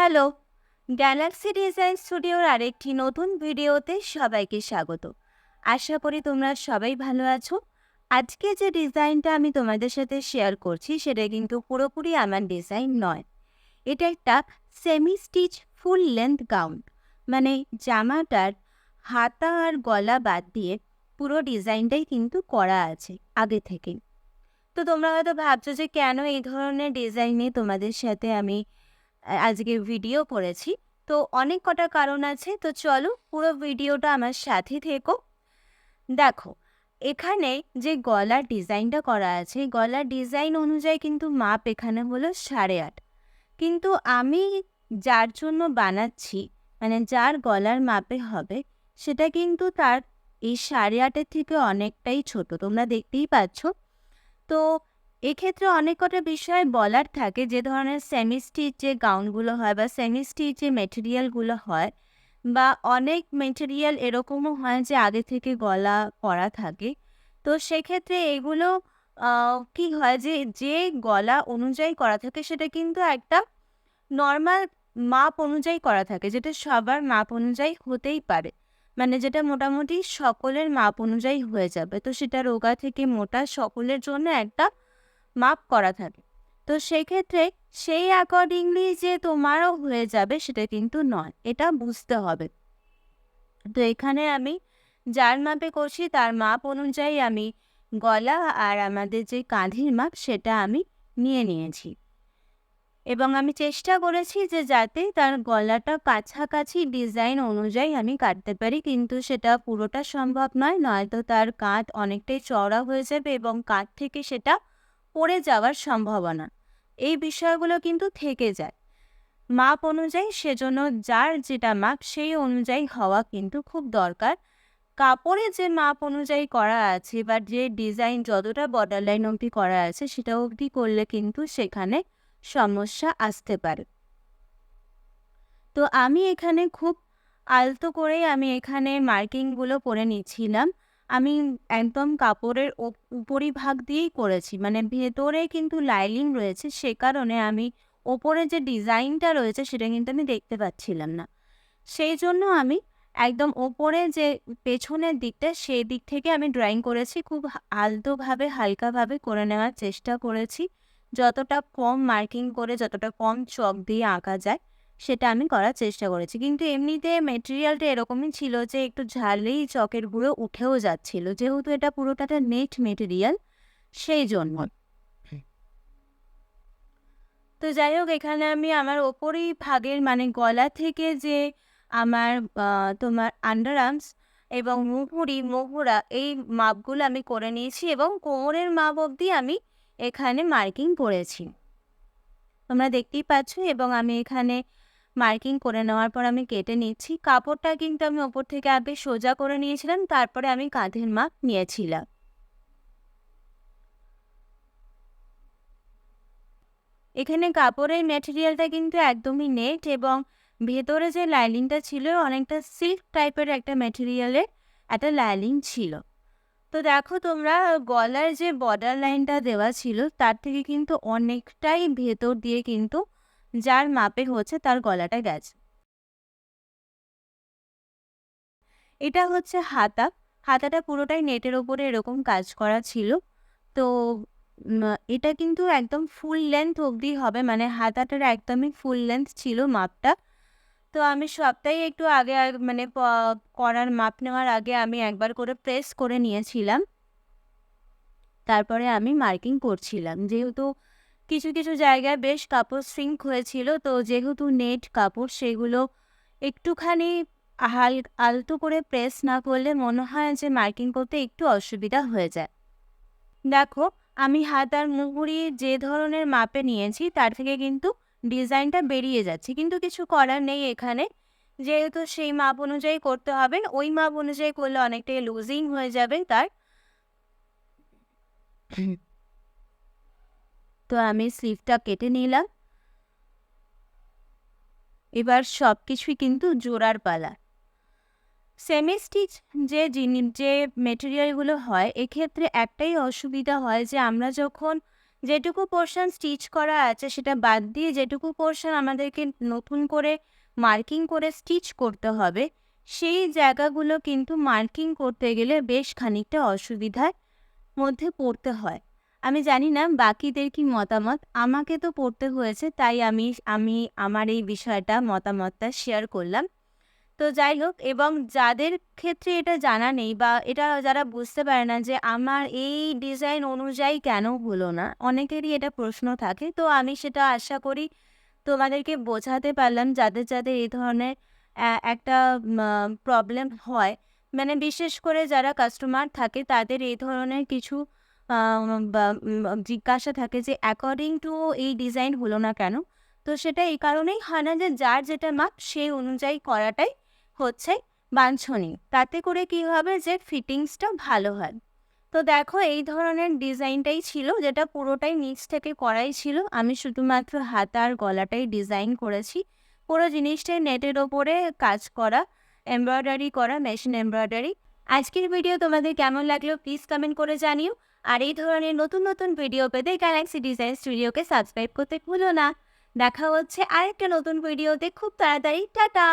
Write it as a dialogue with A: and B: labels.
A: Hello, Galaxy design স্টুডিওর আরেকটি নতুন ভিডিওতে সবাইকে স্বাগত। আশা করি তোমরা সবাই ভালো আছো। আজকে যে ডিজাইনটা আমি তোমাদের সাথে শেয়ার করছি সেটা কিন্তু পুরোপুরি আমার ডিজাইন নয়। এটা একটা semi stitch full length gown, মানে জামাটার হাতা আর গলা বাদ দিয়ে পুরো ডিজাইনটাই কিন্তু করা আছে আগে থেকেই। তো তোমরা হয়তো ভাবছো যে কেন এই ধরনের ডিজাইনে তোমাদের সাথে আমি আজকে ভিডিও করেছি। তো অনেক কটা কারণ আছে, তো চলো পুরো ভিডিওটা আমার সাথে থেকো। দেখো, এখানে যে গলার ডিজাইনটা করা আছে, গলার ডিজাইন অনুযায়ী কিন্তু মাপ এখানে হলো 8.5। কিন্তু আমি যার জন্য বানাচ্ছি, মানে যার গলার মাপে হবে, সেটা কিন্তু তার এই 8.5-এর থেকে অনেকটাই ছোট, তোমরা দেখতেই পাচ্ছ। তো এক্ষেত্রে অনেক কটা বিষয় বলার থাকে। যে ধরনের সেমি স্টিচ যে গাউনগুলো হয় বা সেমি স্টিচ যে মেটেরিয়ালগুলো হয়, বা অনেক মেটেরিয়াল এরকমও হয় যে আগে থেকে গলা করা থাকে। তো সেক্ষেত্রে এগুলো কি হয় যে যে গলা অনুযায়ী করা থাকে সেটা কিন্তু একটা নর্মাল মাপ অনুযায়ী করা থাকে, যেটা সবার মাপ অনুযায়ী হতেই পারে, মানে যেটা মোটামুটি সকলের মাপ অনুযায়ী হয়ে যাবে। তো সেটা রোগা থেকে মোটা সকলের জন্য একটা মাপ করা থাকে। তো সেক্ষেত্রে সেই অ্যাকর্ডিংলি যে তোমারও হয়ে যাবে সেটা কিন্তু নয়, এটা বুঝতে হবে। তো এখানে আমি যার মাপে করছি তার মাপ অনুযায়ী আমি গলা আর আমাদের যে কাঁধের মাপ সেটা আমি নিয়ে নিয়েছি, এবং আমি চেষ্টা করেছি যে যাতে তার গলাটা কাছাকাছি ডিজাইন অনুযায়ী আমি কাটতে পারি, কিন্তু সেটা পুরোটা সম্ভব নয়, নয়তো তার কাঁধ অনেকটাই চওড়া হয়ে যাবে এবং কাঁধ থেকে সেটা পড়ে যাওয়ার সম্ভাবনা, এই বিষয়গুলো কিন্তু থেকে যায় মাপ অনুযায়ী। সেজন্য যার যেটা মাপ সেই অনুযায়ী হওয়া কিন্তু খুব দরকার। কাপড়ে যে মাপ অনুযায়ী করা আছে বা যে ডিজাইন যতটা বর্ডার লাইন অবধি করা আছে সেটা অবধি করলে কিন্তু সেখানে সমস্যা আসতে পারে। তো আমি এখানে খুব আলতো করেই আমি এখানে মার্কিংগুলো করে নিচ্ছিলাম। আমি একদম কাপড়ের উপরিভাগ দিয়েই করেছি, মানে ভেতরে কিন্তু লাইনিং রয়েছে, সে কারণে আমি ওপরে যে ডিজাইনটা রয়েছে সেটা কিন্তু আমি দেখতে পাচ্ছিলাম না। সেই জন্য আমি একদম ওপরে যে পেছনের দিকটা সেই দিক থেকে আমি ড্রয়িং করেছি, খুব আলতোভাবে হালকাভাবে করে নেওয়ার চেষ্টা করেছি। যতটা কম মার্কিং করে, যতটা কম চক দিয়ে আঁকা যায় সেটা আমি করার চেষ্টা করেছি। কিন্তু এমনিতে মেটেরিয়ালটা এরকমই ছিল যে একটু ঝাড়লেই চকের গুঁড়ো উঠেও যাচ্ছিল, যেহেতু এটা পুরোটাতে নেট মেটেরিয়াল, সেই জন্য। তো যাই হোক, এখানে আমি আমার ওপরেই ভাগের, মানে গলা থেকে যে আমার তোমার আন্ডার আর্মস এবং মোহরা এই মাপগুলো আমি করে নিয়েছি, এবং কোমরের মাপ অবধি আমি এখানে মার্কিং করেছি, তোমরা দেখতেই পাচ্ছ। এবং আমি এখানে মার্কিং করে নেওয়ার পর আমি কেটে নিচ্ছি। কাপড়টা কিন্তু আমি ওপর থেকে আগে সোজা করে নিয়েছিলাম, তারপরে আমি কাঁধের মাপ নিয়েছিলাম। এখানে কাপড়ের ম্যাটেরিয়ালটা কিন্তু একদমই নেট, এবং ভেতরে যে লাইনিংটা ছিল অনেকটা সিল্ক টাইপের একটা ম্যাটেরিয়ালের একটা লাইনিং ছিল। তো দেখো তোমরা, গলার যে বর্ডার লাইনটা দেওয়া ছিল তার থেকে কিন্তু অনেকটাই ভেতর দিয়ে কিন্তু যার মাপে হচ্ছে তার গলাটা গেছে। এটা হচ্ছে হাতা। হাতাটা পুরোটাই নেটের ওপরে এরকম কাজ করা ছিল। তো এটা কিন্তু একদম ফুল লেন্থ অবধি হবে, মানে হাতাটার একদমই ফুল লেন্থ ছিল মাপটা। তো আমি সবটাই একটু আগে মানে করার মাপ নেওয়ার আগে আমি একবার করে প্রেস করে নিয়েছিলাম, তারপরে আমি মার্কিং করছিলাম। যেহেতু কিছু কিছু জায়গায় বেশ কাপড় সিঙ্ক হয়েছিল, তো যেহেতু নেট কাপড় সেগুলো একটুখানি আলতো করে প্রেস না করলে মনে হয় যে মার্কিং করতে একটু অসুবিধা হয়ে যায়। দেখো, আমি হাত আর মুহুরি যে ধরনের মাপে নিয়েছি তার থেকে কিন্তু ডিজাইনটা বেরিয়ে যাচ্ছে, কিন্তু কিছু করার নেই এখানে, যেহেতু সেই মাপ অনুযায়ী করতে হবে। ওই মাপ অনুযায়ী করলে অনেকটাই লুজিং হয়ে যাবে তার। তো আমি স্লিভটা কেটে নিলাম। এবার সব কিছুই কিন্তু জোড়ার পালা। সেমি স্টিচ যে মেটেরিয়ালগুলো হয় এক্ষেত্রে একটাই অসুবিধা হয় যে আমরা যখন যেটুকু পোর্শন স্টিচ করা আছে সেটা বাদ দিয়ে যেটুকু পোর্শন আমাদেরকে নতুন করে মার্কিং করে স্টিচ করতে হবে, সেই জায়গাগুলো কিন্তু মার্কিং করতে গেলে বেশ খানিকটা অসুবিধার মধ্যে পড়তে হয়। আমি জানি না বাকিদের কি মতামত। আমাকে তো পড়তে হয়েছে, তাই আমি আমি আমার এই বিষয়টা মতামতটা শেয়ার করলাম। তো যাই হোক, এবং যাদের ক্ষেত্রে এটা জানা নেই বা এটা যারা বুঝতে পারে না যে আমার এই ডিজাইন অনুযায়ী কেন হলো না, অনেকেরই এটা প্রশ্ন থাকে। তো আমি সেটা আশা করি তোমাদেরকে বোঝাতে পারলাম, যাদের যাদের এই ধরনের একটা প্রবলেম হয়, মানে বিশেষ করে যারা কাস্টমার থাকে তাদের এই ধরনের কিছু জিজ্ঞাসা থাকে যে অ্যাকর্ডিং টু এই ডিজাইন হলো না কেন। তো সেটা এই কারণেই হয় না যে যার যেটা মাপ সেই অনুযায়ী করাটাই হচ্ছে বাঞ্ছনীয়। তাতে করে কি হবে যে ফিটিংসটা ভালো হয়। তো দেখো, এই ধরনের ডিজাইনটাই ছিল, যেটা পুরোটাই নিচ থেকে করাই ছিল। আমি শুধুমাত্র হাতা আর গলাটাই ডিজাইন করেছি। পুরো জিনিসটাই নেটের ওপরে কাজ করা, এমব্রয়ডারি করা, মেশিন এমব্রয়ডারি। আজকের ভিডিও তোমাদের কেমন লাগলো প্লিজ কমেন্ট করে জানিও। আর এই ধরনের নতুন নতুন ভিডিও পেতে গ্যালাক্সি ডিজাইন স্টুডিওকে সাবস্ক্রাইব করতে ভুলো না। দেখা হচ্ছে আরেকটা নতুন ভিডিওতে খুব তাড়াতাড়ি। টাটা।